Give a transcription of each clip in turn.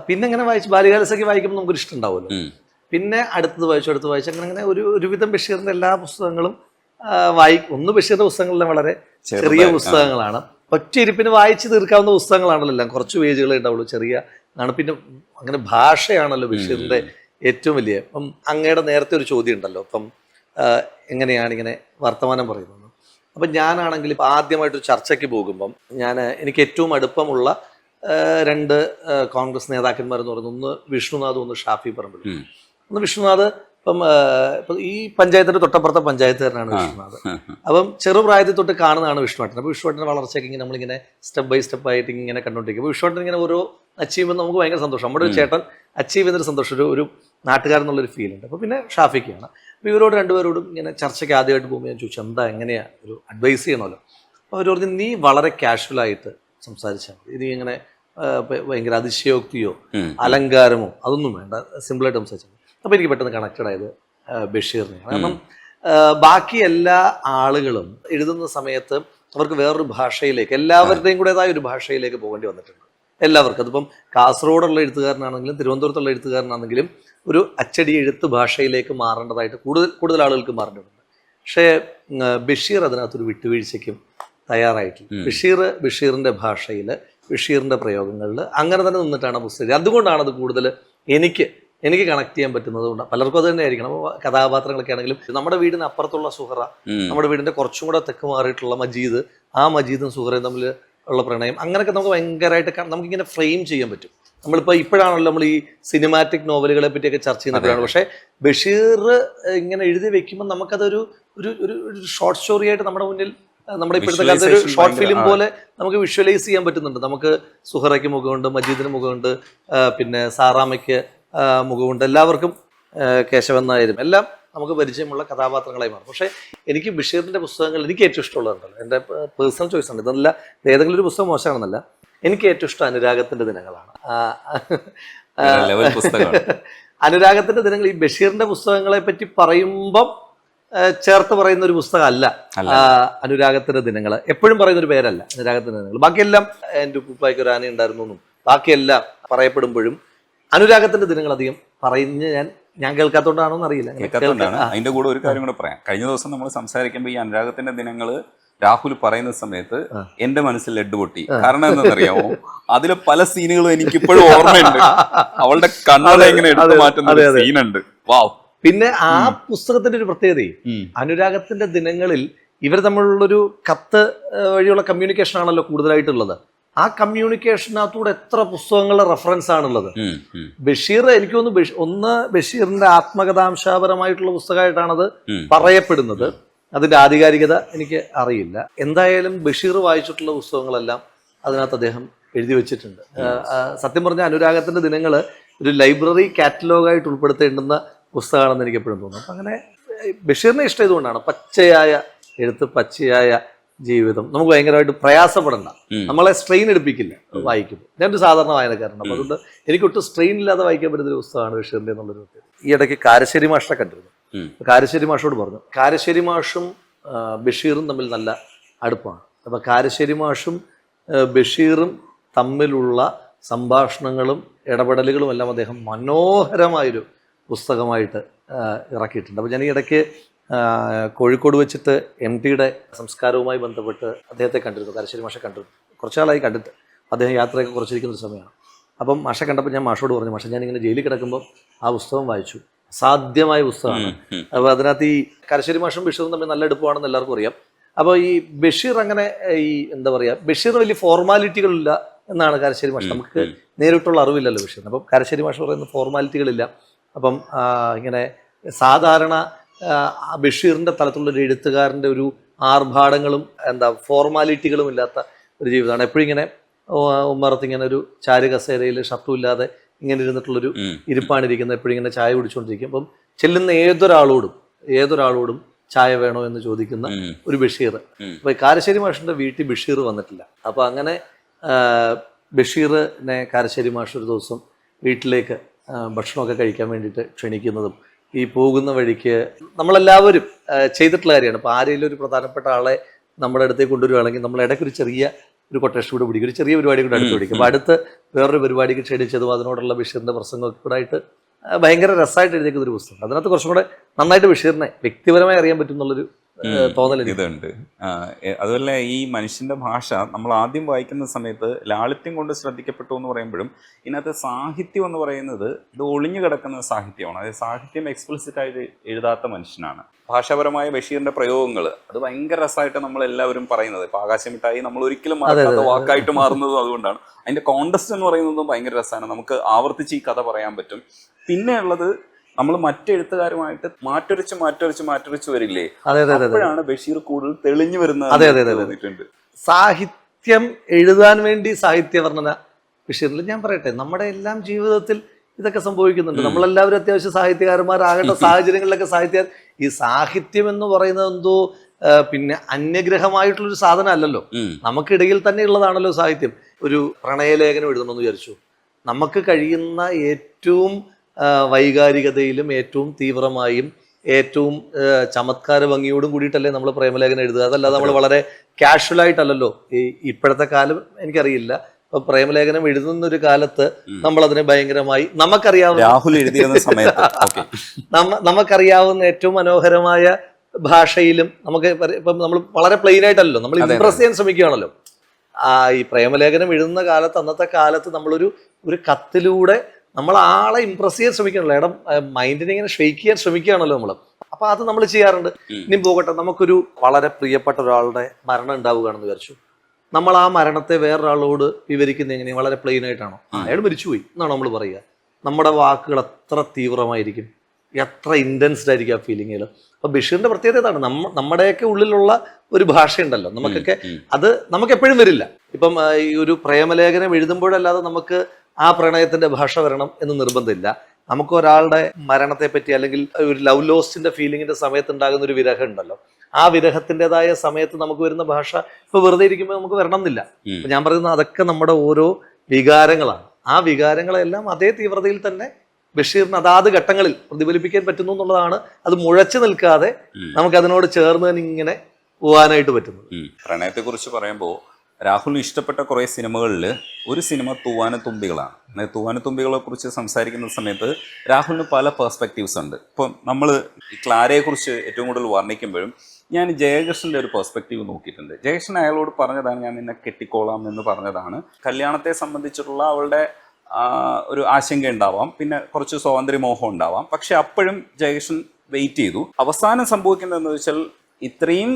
പിന്നെ ഇങ്ങനെ വായിച്ച് ബാല്യകാലസഖി വായിക്കുമ്പോൾ നമുക്കൊരു ഇഷ്ടം ഉണ്ടാവുമല്ലോ. പിന്നെ അടുത്തത് വായിച്ചു അങ്ങനെ അങ്ങനെ ഒരുവിധം ബഷീറിന്റെ എല്ലാ പുസ്തകങ്ങളും ഒന്ന് ബഷീറിന്റെ പുസ്തകങ്ങളെല്ലാം വളരെ ചെറിയ പുസ്തകങ്ങളാണ്. ഒറ്റ ഇരിപ്പിന് വായിച്ച് തീർക്കാവുന്ന പുസ്തകങ്ങളാണല്ലോ എല്ലാം. കുറച്ച് പേജുകളേ ഉണ്ടാവുള്ളൂ, ചെറിയ ആണ്. പിന്നെ അങ്ങനെ ഭാഷയാണല്ലോ ബഷീറിന്റെ ഏറ്റവും വലിയ. ഇപ്പം അങ്ങയുടെ നേരത്തെ ഒരു ചോദ്യം ഉണ്ടല്ലോ, ഇപ്പം എങ്ങനെയാണ് ഇങ്ങനെ വർത്തമാനം പറയുന്നത്. അപ്പം ഞാനാണെങ്കിൽ ഇപ്പം ആദ്യമായിട്ടൊരു ചർച്ചയ്ക്ക് പോകുമ്പം എനിക്ക് ഏറ്റവും അടുപ്പമുള്ള രണ്ട് കോൺഗ്രസ് നേതാക്കന്മാർ എന്ന് പറയുന്നത് ഒന്ന് വിഷ്ണുനാഥ്, ഒന്ന് ഷാഫി പറമ്പിൽ. ഒന്ന് വിഷ്ണുനാഥ് ഇപ്പം ഈ പഞ്ചായത്തിന്റെ തൊട്ടപ്പുറത്തെ പഞ്ചായത്തുകാരനാണ് വിഷ്ണുനാഥ്. അപ്പം ചെറുപ്രായത്തിൽ തൊട്ട് കാണുന്നതാണ് വിഷ്ണുവേട്ടൻ. അപ്പോൾ വിഷ്ണുവേട്ടൻ്റെ വളർച്ചയ്ക്ക് ഇങ്ങനെ നമ്മളിങ്ങനെ സ്റ്റെപ്പ് ബൈ സ്റ്റെപ്പ് ആയിട്ട് ഇങ്ങനെ കണ്ടുകൊണ്ടിരിക്കും. അപ്പോൾ വിഷ്ണുവേട്ടൻ ഇങ്ങനെ ഓരോ അച്ചീവ്മെന്റ് നമുക്ക് ഭയങ്കര സന്തോഷം. നമ്മുടെ ഒരു ചേട്ടൻ അച്ചീവ് ചെയ്യുന്നൊരു സന്തോഷം, ഒരു നാട്ടുകാരെന്നുള്ളൊരു ഫീൽ ഉണ്ട്. അപ്പോൾ പിന്നെ ഷാഫിക്കാണ്. അപ്പോൾ ഇവരോട് രണ്ടുപേരോടും ഇങ്ങനെ ചർച്ചയ്ക്ക് ആദ്യമായിട്ട് പോകുമ്പോൾ ഞാൻ ചോദിച്ചു, എന്താ എങ്ങനെയാണ് ഒരു അഡ്വൈസ് ചെയ്യണമല്ലോ. അപ്പോൾ അവർ പറഞ്ഞു, നീ വളരെ കാഷ്വലായിട്ട് സംസാരിച്ചാൽ മതി, ഇനി ഇങ്ങനെ ഭയങ്കര അതിശയോക്തിയോ അലങ്കാരമോ അതൊന്നും വേണ്ട, സിമ്പിളായിട്ട് സംസാരിച്ചാൽ മതി. അപ്പോൾ എനിക്ക് പെട്ടെന്ന് കണക്റ്റഡ് ആയത് ബഷീറിനെയാണ്. കാരണം ബാക്കി എല്ലാ ആളുകളും എഴുതുന്ന സമയത്ത് അവർക്ക് വേറൊരു ഭാഷയിലേക്ക്, എല്ലാവരുടെയും കൂടേതായ ഒരു ഭാഷയിലേക്ക് പോകേണ്ടി വന്നിട്ടുണ്ട് എല്ലാവർക്കും. അതിപ്പം കാസർഗോഡുള്ള എഴുത്തുകാരനാണെങ്കിലും തിരുവനന്തപുരത്തുള്ള എഴുത്തുകാരനാണെങ്കിലും ഒരു അച്ചടി എഴുത്ത് ഭാഷയിലേക്ക് മാറേണ്ടതായിട്ട് കൂടുതൽ ആളുകൾക്ക് മാറേണ്ടതുണ്ട്. പക്ഷേ ബഷീർ അതിനകത്തൊരു വിട്ടുവീഴ്ചയ്ക്കും തയ്യാറായിട്ടില്ല. ബഷീറിൻ്റെ ഭാഷയിൽ, ബഷീറിൻ്റെ പ്രയോഗങ്ങളിൽ അങ്ങനെ തന്നെ നിന്നിട്ടാണ് പുസ്തകം. അതുകൊണ്ടാണ് അത് കൂടുതൽ എനിക്ക് കണക്ട് ചെയ്യാൻ പറ്റുന്നത് കൊണ്ട്. പലർക്കും അത് തന്നെ ആയിരിക്കണം. കഥാപാത്രങ്ങളൊക്കെ ആണെങ്കിലും നമ്മുടെ വീടിന് അപ്പുറത്തുള്ള സുഹറ, നമ്മുടെ വീടിൻ്റെ കുറച്ചും കൂടെ തെക്ക് മാറിയിട്ടുള്ള മജീദ്, ആ മജീദും സുഹറയും തമ്മിൽ ഉള്ള പ്രണയം, അങ്ങനെയൊക്കെ നമുക്ക് ഭയങ്കരമായിട്ട് നമുക്കിങ്ങനെ ഫ്രെയിം ചെയ്യാൻ പറ്റും. ഇപ്പോഴാണല്ലോ നമ്മൾ ഈ സിനിമാറ്റിക് നോവലുകളെ പറ്റിയൊക്കെ ചർച്ച ചെയ്യുന്നവരാണ്. പക്ഷേ ബഷീർ ഇങ്ങനെ എഴുതി വെക്കുമ്പോൾ നമുക്കതൊരു ഒരു ഷോർട്ട് സ്റ്റോറി ആയിട്ട് നമ്മുടെ മുന്നിൽ, നമ്മുടെ ഇപ്പോഴത്തെ കാലത്ത് ഒരു ഷോർട്ട് ഫിലിം പോലെ നമുക്ക് വിഷ്വലൈസ് ചെയ്യാൻ പറ്റുന്നുണ്ട്. നമുക്ക് സുഹറയ്ക്ക് മുഖമുണ്ട്, മജീദിന് മുഖമുണ്ട്, പിന്നെ സാറാമ്മയ്ക്ക് മുഖമുണ്ട്, എല്ലാവർക്കും കേശവൻ നായരും എല്ലാം നമുക്ക് പരിചയമുള്ള കഥാപാത്രങ്ങളായി മാറും. പക്ഷേ എനിക്ക് ബഷീറിൻ്റെ പുസ്തകങ്ങൾ എനിക്ക് ഏറ്റവും ഇഷ്ടമുള്ളതുണ്ടല്ലോ, എൻ്റെ പേഴ്സണൽ ചോയ്സ് ഉണ്ട്. ഇതല്ല ഏതെങ്കിലും ഒരു പുസ്തകം മോശമാണെന്നല്ല, എനിക്ക് ഏറ്റവും ഇഷ്ടം അനുരാഗത്തിൻ്റെ ദിനങ്ങളാണ്. അനുരാഗത്തിൻ്റെ ദിനങ്ങൾ ഈ ബഷീറിൻ്റെ പുസ്തകങ്ങളെ പറ്റി പറയുമ്പം ചേർത്ത് പറയുന്ന ഒരു പുസ്തകമല്ല അനുരാഗത്തിൻ്റെ ദിനങ്ങൾ. എപ്പോഴും പറയുന്നൊരു പേരല്ല അനുരാഗത്തിൻ്റെ ദിനങ്ങൾ. ബാക്കിയെല്ലാം എൻ്റെ ഉപ്പായ്ക്ക് ഒരു ആന ഉണ്ടായിരുന്നു എന്നും ബാക്കിയെല്ലാം പറയപ്പെടുമ്പോഴും അനുരാഗത്തിന്റെ ദിനങ്ങൾ അധികം പറയുന്ന ഞാൻ കേൾക്കാത്തോണ്ടാണോ എന്നറിയില്ല. അതിന്റെ കൂടെ ഒരു കാര്യം കൂടെ പറയാം. കഴിഞ്ഞ ദിവസം നമ്മൾ സംസാരിക്കുമ്പോൾ ഈ അനുരാഗത്തിന്റെ ദിനങ്ങള് രാഹുൽ പറയുന്ന സമയത്ത് എന്റെ മനസ്സിൽ ലഡ് പൊട്ടി. കാരണം എന്താണെന്നറിയാമോ, അതിലെ പല സീനുകളും എനിക്ക് ഇപ്പോഴും ഓർമ്മയുണ്ട്. അവളുടെ കണ്ണട എങ്ങനെ എടുത്തു മാറ്റുന്ന സീനുണ്ട്. വാവ്. പിന്നെ ആ പുസ്തകത്തിന്റെ ഒരു പ്രത്യേകതയും അനുരാഗത്തിന്റെ ദിനങ്ങളിൽ ഇവർ തമ്മിലുള്ളൊരു കത്ത് വഴിയുള്ള കമ്മ്യൂണിക്കേഷൻ ആണല്ലോ കൂടുതലായിട്ടുള്ളത്. ആ കമ്മ്യൂണിക്കേഷനകത്തൂടെ എത്ര പുസ്തകങ്ങളുടെ റെഫറൻസ് ആണുള്ളത്. ബഷീർ എനിക്ക് തോന്നുന്നു ഒന്ന് ബഷീറിന്റെ ആത്മകഥാംശപരമായിട്ടുള്ള പുസ്തകമായിട്ടാണത് പറയപ്പെടുന്നത്. അതിന്റെ ആധികാരികത എനിക്ക് അറിയില്ല. എന്തായാലും ബഷീർ വായിച്ചിട്ടുള്ള പുസ്തകങ്ങളെല്ലാം അതിനകത്ത് അദ്ദേഹം എഴുതി വെച്ചിട്ടുണ്ട്. സത്യം പറഞ്ഞ അനുരാഗത്തിന്റെ ദിനങ്ങൾ ഒരു ലൈബ്രറി കാറ്റലോഗായിട്ട് ഉൾപ്പെടുത്തേണ്ടുന്ന പുസ്തകമാണെന്ന് എനിക്ക് എപ്പോഴും തോന്നുന്നു. അങ്ങനെ ബഷീറിനെ ഇഷ്ടം ഇതുകൊണ്ടാണ്. പച്ചയായ എഴുത്ത്, പച്ചയായ ജീവിതം, നമുക്ക് ഭയങ്കരമായിട്ട് പ്രയാസപ്പെടണ്ട, നമ്മളെ സ്ട്രെയിൻ എടുപ്പിക്കില്ല വായിക്കുമ്പോൾ. ഞാനൊരു സാധാരണ വായനക്കാരനാണ്. അപ്പോൾ അതുകൊണ്ട് എനിക്കൊട്ടും സ്ട്രെയിൻ ഇല്ലാതെ വായിക്കാൻ പറ്റുന്നൊരു പുസ്തകമാണ് ബഷീറിൻ്റെ എന്നുള്ളൊരു പ്രത്യേകത. ഈ ഇടയ്ക്ക് കാരശ്ശേരി മാഷിനെ കണ്ടിരുന്നു. കാരശ്ശേരി മാഷോട് പറഞ്ഞു, കാരശ്ശേരി മാഷും ബഷീറും തമ്മിൽ നല്ല അടുപ്പമാണ്. അപ്പോൾ കാരശ്ശേരി മാഷും ബഷീറും തമ്മിലുള്ള സംഭാഷണങ്ങളും ഇടപെടലുകളും എല്ലാം അദ്ദേഹം മനോഹരമായൊരു പുസ്തകമായിട്ട് ഇറക്കിയിട്ടുണ്ട്. അപ്പോൾ ഞാൻ ഈ ഇടയ്ക്ക് കോഴിക്കോട് വെച്ചിട്ട് MTയുടെ സംസ്കാരവുമായി ബന്ധപ്പെട്ട് അദ്ദേഹത്തെ കണ്ടിരുന്നു, കാരശ്ശേരി മാഷെ കണ്ടിരുന്നു. കുറച്ചാളായി കണ്ടിട്ട്. അദ്ദേഹം യാത്രയൊക്കെ കുറച്ചിരിക്കുന്ന ഒരു സമയമാണ്. അപ്പം മാഷെ കണ്ടപ്പോൾ ഞാൻ മാഷോട് പറഞ്ഞു, മാഷെ ഞാനിങ്ങനെ ജയിലിൽ കിടക്കുമ്പോൾ ആ പുസ്തകം വായിച്ചു, അസാധ്യമായ പുസ്തകമാണ്. അപ്പോൾ അതിനകത്ത് ഈ കാരശ്ശേരി മാഷും ബഷീറും തമ്മിൽ നല്ല അടുപ്പമാണെന്ന് എല്ലാവർക്കും അറിയാം. അപ്പോൾ ഈ ബഷീർ അങ്ങനെ എന്താ പറയുക, ബഷീർ വലിയ ഫോർമാലിറ്റികളില്ല എന്നാണ് കാരശ്ശേരി മാഷ്. നമുക്ക് നേരിട്ടുള്ള അറിവില്ലല്ലോ ബഷീറിന്. അപ്പം കാരശ്ശേരി മാഷ് പറയുന്ന ഫോർമാലിറ്റികളില്ല. അപ്പം ഇങ്ങനെ സാധാരണ ബഷീറിൻ്റെ തലത്തിലുള്ളൊരു എഴുത്തുകാരൻ്റെ ഒരു ആർഭാടങ്ങളും ഫോർമാലിറ്റികളും ഇല്ലാത്ത ഒരു ജീവിതമാണ്. എപ്പോഴും ഇങ്ങനെ ഉമ്മറത്ത് ഇങ്ങനെ ഒരു ചാരു കസേരയിൽ ഷർട്ടും ഇല്ലാതെ ഇങ്ങനെ ഇരുന്നിട്ടുള്ളൊരു ഇരിപ്പാണിരിക്കുന്നത്. എപ്പോഴും ഇങ്ങനെ ചായ കുടിച്ചുകൊണ്ടിരിക്കും. അപ്പം ചെല്ലുന്ന ഏതൊരാളോടും ചായ വേണോ എന്ന് ചോദിക്കുന്ന ഒരു ബഷീർ. അപ്പോൾ കാരശ്ശേരി മാഷിൻ്റെ വീട്ടിൽ ബഷീർ വന്നിട്ടില്ല. അപ്പോൾ അങ്ങനെ ബഷീറിനെ കാരശ്ശേരി മാഷ് ഒരു ദിവസം വീട്ടിലേക്ക് ഭക്ഷണമൊക്കെ കഴിക്കാൻ വേണ്ടിയിട്ട് ക്ഷണിക്കുന്നതും ഈ പോകുന്ന വഴിക്ക് നമ്മളെല്ലാവരും ചെയ്തിട്ടുള്ള കാര്യമാണ്. ഇപ്പോൾ ആരെങ്കിലും ഒരു പ്രധാനപ്പെട്ട ആളെ നമ്മുടെ അടുത്തേക്ക് കൊണ്ടുവരികയാണെങ്കിൽ നമ്മൾ ഇടയ്ക്ക് ഒരു ചെറിയ ഒരു കൊട്ടേഷൻ കൂടെ പിടിക്കും, ഒരു ചെറിയ പരിപാടി കൂടെ അടുത്ത് പിടിക്കും. അപ്പോൾ അടുത്ത് വേറൊരു പരിപാടിക്ക് ക്ഷണിച്ചതും അതിനോടുള്ള ബഷീറിന്റെ പ്രസംഗമൊക്കെ കൂടെ ആയിട്ട് ഭയങ്കര രസമായിട്ട് എഴുതിയേക്കുന്ന ഒരു പുസ്തകം. അതിനകത്ത് കുറച്ചും കൂടെ നന്നായിട്ട് ബഷീറിനെ വ്യക്തിപരമായി അറിയാൻ പറ്റും എന്നുള്ളൊരു തോന്നൽ ഇതുണ്ട്. അതുപോലെ ഈ മനുഷ്യന്റെ ഭാഷ നമ്മൾ ആദ്യം വായിക്കുന്ന സമയത്ത് ലാളിത്യം കൊണ്ട് ശ്രദ്ധിക്കപ്പെട്ടു എന്ന് പറയുമ്പോഴും ഇതിനകത്ത് സാഹിത്യം എന്ന് പറയുന്നത് ഇത് ഒളിഞ്ഞു കിടക്കുന്ന സാഹിത്യമാണ്. അതായത് സാഹിത്യം എക്സ്പ്ലിസിറ്റ് ആയിട്ട് എഴുതാത്ത മനുഷ്യനാണ്. ഭാഷാപരമായ ബഷീറിന്റെ പ്രയോഗങ്ങൾ അത് ഭയങ്കര രസമായിട്ട് നമ്മൾ എല്ലാവരും പറയുന്നത്. ഇപ്പൊ ആകാശമിട്ടായി നമ്മൾ ഒരിക്കലും മറക്കാത്ത വാക്കായിട്ട് മാറുന്നതും അതുകൊണ്ടാണ്. അതിന്റെ കോണ്ടസ്റ്റ് എന്ന് പറയുന്നതും ഭയങ്കര രസമാണ്. നമുക്ക് ആവർത്തിച്ച് ഈ കഥ പറയാൻ പറ്റും. പിന്നെ ഉള്ളത് നമ്മൾ മറ്റെഴുത്തുകാരുമായിട്ട് മാറ്റൊരിച്ച് വരില്ലേ, അപ്പോഴാണ് ബഷീർ കൂടുതൽ തെളിഞ്ഞു വരുന്നത്. സാഹിത്യം എഴുതാൻ വേണ്ടി സാഹിത്യ വർണ്ണന ബഷീറിൽ ഞാൻ പറയട്ടെ, നമ്മുടെ എല്ലാം ജീവിതത്തിൽ ഇതൊക്കെ സംഭവിക്കുന്നുണ്ട്. നമ്മളെല്ലാവരും അത്യാവശ്യം സാഹിത്യകാരന്മാരാകേണ്ട സാഹചര്യങ്ങളിലൊക്കെ ഈ സാഹിത്യം എന്ന് പറയുന്നത് എന്തോ പിന്നെ അന്യഗ്രഹമായിട്ടുള്ളൊരു സാധനം അല്ലല്ലോ, നമുക്കിടയിൽ തന്നെ ഉള്ളതാണല്ലോ സാഹിത്യം. ഒരു പ്രണയലേഖനം എഴുതണമെന്ന് വിചാരിച്ചു, നമുക്ക് കഴിയുന്ന ഏറ്റവും വൈകാരികതയിലും ഏറ്റവും തീവ്രമായും ഏറ്റവും ചമത്കാര ഭംഗിയോടും കൂടിയിട്ടല്ലേ നമ്മൾ പ്രേമലേഖനം എഴുതുക. അതല്ലാതെ നമ്മൾ വളരെ കാഷ്വൽ ആയിട്ടല്ലല്ലോ. ഇപ്പോഴത്തെ കാലം എനിക്കറിയില്ല, ഇപ്പൊ പ്രേമലേഖനം എഴുതുന്ന ഒരു കാലത്ത് നമ്മൾ അതിനെ ഭയങ്കരമായി നമുക്കറിയാവുന്ന ഏറ്റവും മനോഹരമായ ഭാഷയിലും നമുക്ക് ഇപ്പം നമ്മൾ വളരെ പ്ലെയിൻ ആയിട്ടല്ലോ നമ്മൾ ഇംപ്രസ് ചെയ്യാൻ ശ്രമിക്കുകയാണല്ലോ. ഈ പ്രേമലേഖനം എഴുതുന്ന കാലത്ത്, അന്നത്തെ കാലത്ത് നമ്മളൊരു കത്തിലൂടെ നമ്മൾ ആളെ ഇംപ്രസ് ചെയ്യാൻ ശ്രമിക്കണല്ലോ, ഇടം മൈൻഡിനെ ഇങ്ങനെ ഷെയ്ക്ക് ചെയ്യാൻ ശ്രമിക്കുകയാണല്ലോ നമ്മൾ. അപ്പൊ അത് നമ്മൾ ചെയ്യാറുണ്ട്. ഇനി പോകട്ടെ, നമുക്കൊരു വളരെ പ്രിയപ്പെട്ട ഒരാളുടെ മരണം ഉണ്ടാവുകയാണെന്ന് വിചാരിച്ചു. നമ്മൾ ആ മരണത്തെ വേറൊരാളോട് വിവരിക്കുന്നത് എങ്ങനെയാണ്? വളരെ പ്ലെയിൻ ആയിട്ടാണോ? അയാൾ മരിച്ചുപോയി എന്നാണ് നമ്മൾ പറയുക. നമ്മുടെ വാക്കുകൾ എത്ര തീവ്രമായിരിക്കും, എത്ര ഇൻറ്റൻസ്ഡ് ആയിരിക്കും ആ ഫീലിങ്ങുകൾ. അപ്പൊ ബഷീറിന്റെ പ്രത്യേകത ഇതാണ്, നമ്മുടെയൊക്കെ ഉള്ളിലുള്ള ഒരു ഭാഷയുണ്ടല്ലോ നമുക്കൊക്കെ, അത് നമുക്ക് എപ്പോഴും വരില്ല. ഇപ്പം ഈ ഒരു പ്രേമലേഖനം എഴുതുമ്പോഴല്ലാതെ നമുക്ക് ആ പ്രണയത്തിന്റെ ഭാഷ വരണം എന്ന് നിർബന്ധമില്ല. നമുക്ക് ഒരാളുടെ മരണത്തെ പറ്റി അല്ലെങ്കിൽ ഒരു ലവ് ലോസ്റ്റിന്റെ ഫീലിങ്ങിന്റെ സമയത്ത് ഉണ്ടാകുന്ന ഒരു വിരഹം ഉണ്ടല്ലോ, ആ വിരഹത്തിൻ്റെതായ സമയത്ത് നമുക്ക് വരുന്ന ഭാഷ ഇപ്പൊ വെറുതെ ഇരിക്കുമ്പോൾ നമുക്ക് വരണം എന്നില്ല. ഞാൻ പറയുന്നത് അതൊക്കെ നമ്മുടെ ഓരോ വികാരങ്ങളാണ്. ആ വികാരങ്ങളെല്ലാം അതേ തീവ്രതയിൽ തന്നെ ബഷീറിന് അതാത് ഘട്ടങ്ങളിൽ പ്രതിഫലിപ്പിക്കാൻ പറ്റുന്നു എന്നുള്ളതാണ്. അത് മുഴച്ചു നിൽക്കാതെ നമുക്ക് അതിനോട് ചേർന്ന് തന്നെ ഇങ്ങനെ പോകാനായിട്ട് പറ്റുന്നത്. പ്രണയത്തെ കുറിച്ച് പറയുമ്പോൾ രാഹുലിന് ഇഷ്ടപ്പെട്ട കുറേ സിനിമകളിൽ ഒരു സിനിമ തൂവാനത്തുമ്പികളാണ്. തൂവാനത്തുമ്പികളെ കുറിച്ച് സംസാരിക്കുന്ന സമയത്ത് രാഹുലിന് പല പെർസ്പെക്റ്റീവ്സ് ഉണ്ട്. ഇപ്പം നമ്മൾ ക്ലാരയെ കുറിച്ച് ഏറ്റവും കൂടുതൽ വർണ്ണിക്കുമ്പോഴും ഞാൻ ജയകൃഷ്ണന്റെ ഒരു പെർസ്പെക്റ്റീവ് നോക്കിയിട്ടുണ്ട്. ജയകൃഷ്ണൻ അയാളോട് പറഞ്ഞതാണ്, ഞാൻ നിന്നെ കെട്ടിക്കോളാം എന്ന് പറഞ്ഞതാണ്. കല്യാണത്തെ സംബന്ധിച്ചിട്ടുള്ള അവളുടെ ഒരു ആശങ്ക ഉണ്ടാവാം, പിന്നെ കുറച്ച് സ്വാതന്ത്ര്യമോഹം ഉണ്ടാവാം. പക്ഷെ അപ്പോഴും ജയകൃഷ്ണൻ വെയിറ്റ് ചെയ്തു. അവസാനം സംഭവിക്കുന്നതെന്ന് വെച്ചാൽ ഇത്രയും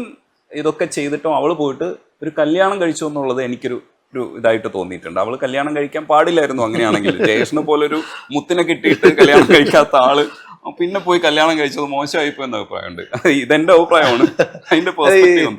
ഇതൊക്കെ ചെയ്തിട്ടും അവൾ പോയിട്ട് ഒരു കല്യാണം കഴിച്ചു എന്നുള്ളത് എനിക്കൊരു ഇതായിട്ട് തോന്നിയിട്ടുണ്ട്. അവൾ കല്യാണം കഴിക്കാൻ പാടില്ലായിരുന്നു. അങ്ങനെയാണെങ്കിൽ ജയകൃഷ്ണനെ പോലൊരു മുത്തിനെ കിട്ടിയിട്ട് കല്യാണം കഴിക്കാത്ത ആള് പിന്നെ പോയി കല്യാണം കഴിച്ചത് മോശമായിപ്പോ എന്ന അഭിപ്രായമുണ്ട്. ഇതെന്റെ അഭിപ്രായമാണ്. അതിന്റെ പെർസ്പെക്റ്റീവ്